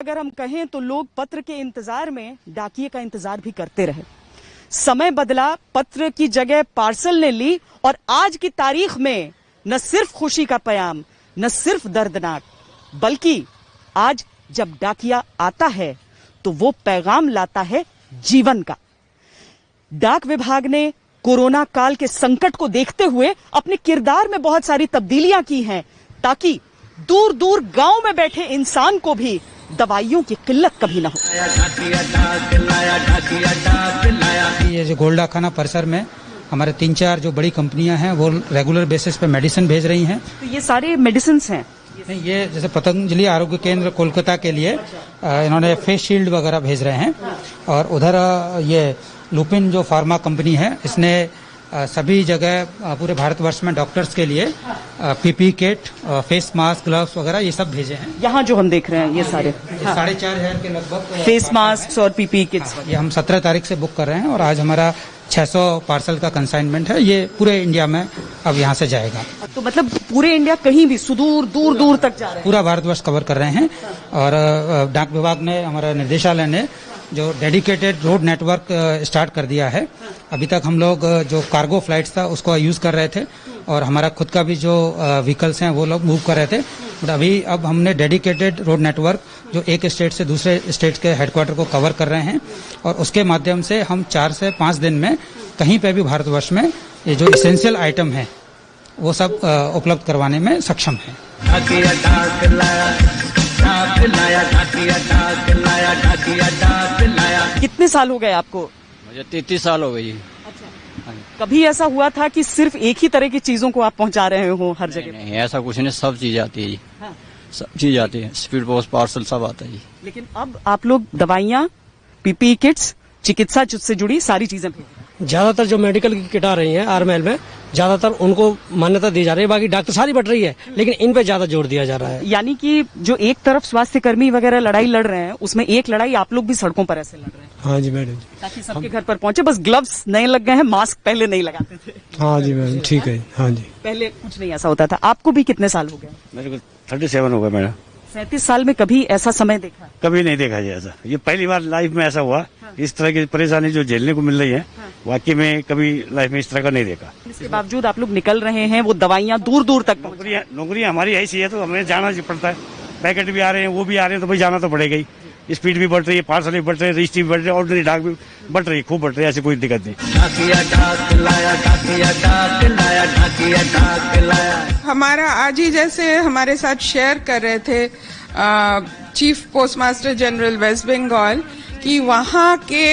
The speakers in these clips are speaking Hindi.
अगर हम कहें तो लोग पत्र के इंतजार में डाकिये का इंतजार भी करते रहे। समय बदला, पत्र की जगह पार्सल ने ली और आज की तारीख में न सिर्फ खुशी का पैगाम, न सिर्फ दर्दनाक, बल्कि आज जब डाकिया आता है तो वो पैगाम लाता है जीवन का। डाक विभाग ने कोरोना काल के संकट को देखते हुए अपने किरदार में बहुत सारी तब्दीलियां की हैं ताकि दूर दूर गांव में बैठे इंसान को भी दवाइयों की किल्लत कभी ना हो। ये जो गोल डाकखाना परिसर में हमारे 3-4 जो बड़ी कंपनियां हैं वो रेगुलर बेसिस पे मेडिसिन भेज रही हैं। तो ये सारे मेडिसिन हैं? नहीं, ये जैसे पतंजलि आरोग्य केंद्र कोलकाता के लिए इन्होंने फेस शील्ड वगैरह भेज रहे हैं, और उधर ये लुपिन जो फार्मा कंपनी है इसने सभी जगह पूरे भारतवर्ष में डॉक्टर्स के लिए PP kit, face mask, gloves वगैरह ये सब भेजे हैं। यहाँ जो हम देख रहे हैं ये सारे 4,500 के लगभग फेस मास्क और पीपी किट्स, ये हम 17 तारीख से बुक कर रहे हैं और आज हमारा 600 पार्सल का कंसाइनमेंट है। ये पूरे इंडिया में अब यहाँ से जाएगा। तो मतलब पूरे इंडिया कहीं भी सुदूर दूर दूर तक जा रहे हैं, पूरा भारतवर्ष कवर कर रहे हैं। और डाक विभाग ने, हमारा निर्देशालय ने जो डेडिकेटेड रोड नेटवर्क स्टार्ट कर दिया है। अभी तक हम लोग जो कार्गो फ्लाइट्स था उसको यूज कर रहे थे और हमारा खुद का भी जो व्हीकल्स हैं वो लोग मूव कर रहे थे, बट अब हमने डेडिकेटेड रोड नेटवर्क जो एक स्टेट से दूसरे स्टेट के हेडक्वार्टर को कवर कर रहे हैं, और उसके माध्यम से हम 4 से 5 दिन में कहीं पे भी भारतवर्ष में ये जो इसेंशियल आइटम है वो सब उपलब्ध करवाने में सक्षम है। कितने साल हो गए आपको? मुझे 33 साल हो गई। अच्छा, कभी ऐसा हुआ था कि सिर्फ एक ही तरह की चीजों को आप पहुंचा रहे हो हर जगह? नहीं, ऐसा कुछ नहीं, सब चीज आती है जी। हाँ। सब चीज आती है, स्पीड पोस्ट, पार्सल सब आता है जी। लेकिन अब आप लोग दवाइयाँ, पीपीई किट्स, चिकित्सा से जुड़ी सारी चीजें भेज रहे हैं। ज्यादातर जो मेडिकल की किट आ रही हैं आरएमएल में, ज्यादातर उनको मान्यता दी जा रही है। बाकी डॉक्टर सारी बढ़ रही है, लेकिन इन पे ज्यादा जोर दिया जा रहा है। यानी कि जो एक तरफ स्वास्थ्य कर्मी वगैरह लड़ाई लड़ रहे हैं, उसमें एक लड़ाई आप लोग भी सड़कों पर ऐसे लड़ रहे हैं। हाँ जी मैडम, ताकि सबके घर पर पहुंचे। बस ग्लव्स नए लग गए हैं, मास्क पहले नहीं लगाते थे। हाँ जी मैडम, ठीक है। हाँ जी, पहले कुछ नहीं ऐसा होता था। आपको भी कितने साल हो गए? मेरे को 37 हो गए मेरा। 37 साल में कभी ऐसा समय देखा? कभी नहीं देखा जी ऐसा। ये पहली बार लाइफ में ऐसा हुआ। हाँ। इस तरह की परेशानी जो झेलने को मिल रही है, हाँ। वाकई में कभी लाइफ में इस तरह का नहीं देखा। इसके बावजूद आप लोग निकल रहे हैं, वो दवाइयाँ दूर दूर तक। नौकरी हमारी ऐसी है तो हमें जाना पड़ता है। पैकेट भी आ रहे हैं, वो भी आ रहे हैं, तो भाई जाना तो पड़ेगा ही। स्पीड भी बढ़ रही है, पार्सल भी बढ़ रहे हैं, रजिस्ट्री भी बढ़ रही है, ऑर्डनरी डाक भी बढ़ रही है, खूब बढ़ रही है। ऐसी कोई दिक्कत नहीं। हमारा आज ही जैसे हमारे साथ शेयर कर रहे थे chief post master general West Bengal कि वहाँ के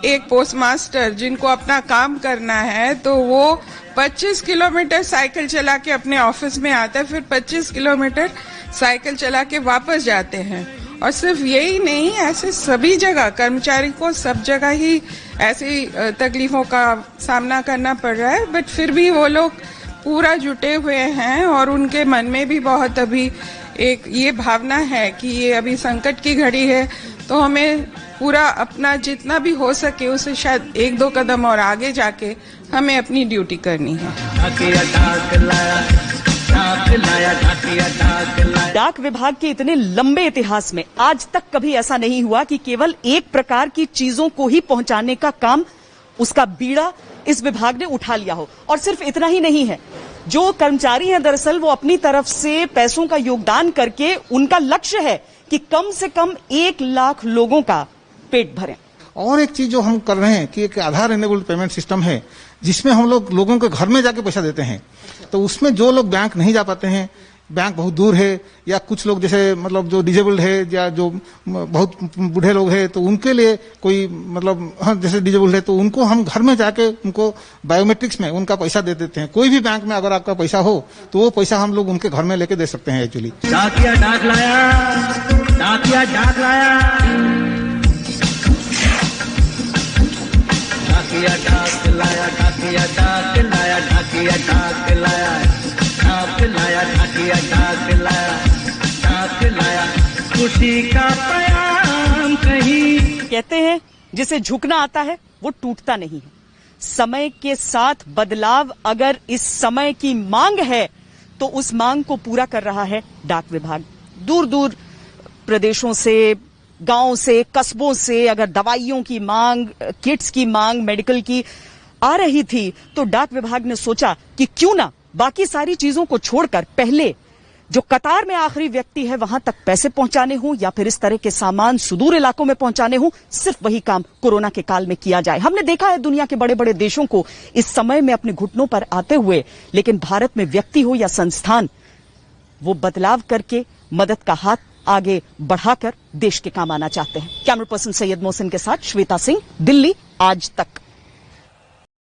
एक पोस्ट मास्टर जिनको अपना काम करना है तो वो 25 किलोमीटर साइकिल चला के अपने ऑफिस में आता है, फिर 25 किलोमीटर साइकिल चला के वापस जाते हैं। और सिर्फ यही नहीं, ऐसे सभी जगह कर्मचारी को सब जगह ही ऐसी तकलीफों का सामना करना पड़ रहा है, बट फिर भी वो लोग पूरा जुटे हुए हैं और उनके मन में भी बहुत अभी एक ये भावना है कि ये अभी संकट की घड़ी है, तो हमें पूरा अपना जितना भी हो सके उससे शायद 1-2 कदम और आगे जाके हमें अपनी ड्यूटी करनी है। डाक विभाग के इतने लंबे इतिहास में आज तक कभी ऐसा नहीं हुआ कि केवल एक प्रकार की चीजों को ही पहुंचाने का काम, उसका बीड़ा इस विभाग ने उठा लिया हो। और सिर्फ इतना ही नहीं है, जो कर्मचारी हैं दरअसल वो अपनी तरफ से पैसों का योगदान करके उनका लक्ष्य है कि कम से कम 1 लाख लोगों का पेट भरें। और एक चीज जो हम कर रहे हैं कि एक आधार इनेबल्ड पेमेंट सिस्टम है जिसमें हम लोगों के घर में जाके पैसा देते हैं। तो उसमें जो लोग बैंक नहीं जा पाते हैं, बैंक बहुत दूर है, या कुछ लोग जैसे मतलब जो डिजेबल्ड है या जो बहुत बूढ़े लोग हैं, तो उनके लिए कोई मतलब हाँ जैसे डिजेबल्ड है तो उनको हम घर में जाके उनको बायोमेट्रिक्स में उनका पैसा दे देते हैं। कोई भी बैंक में अगर आपका पैसा हो तो वो पैसा हम लोग उनके घर में लेके दे सकते हैं। एक्चुअली डाकिया डाक लाया खुशी का पैगाम कहीं। कहते हैं जिसे झुकना आता है वो टूटता नहीं है। समय के साथ बदलाव, अगर इस समय की मांग है तो उस मांग को पूरा कर रहा है डाक विभाग। दूर दूर प्रदेशों से, गांव से, कस्बों से अगर दवाइयों की मांग, किट्स की मांग, मेडिकल की आ रही थी, तो डाक विभाग ने सोचा कि क्यों ना बाकी सारी चीजों को छोड़कर पहले जो कतार में आखिरी व्यक्ति है वहां तक पैसे पहुंचाने हों या फिर इस तरह के सामान सुदूर इलाकों में पहुंचाने हों, सिर्फ वही काम कोरोना के काल में किया जाए। हमने देखा है दुनिया के बड़े बड़े देशों को इस समय में अपने घुटनों पर आते हुए, लेकिन भारत में व्यक्ति हो या संस्थान, वो बदलाव करके मदद का हाथ आगे बढ़ाकर देश के काम आना चाहते हैं। कैमरा पर्सन सैयद मोहसिन के साथ श्वेता सिंह, दिल्ली आज तक।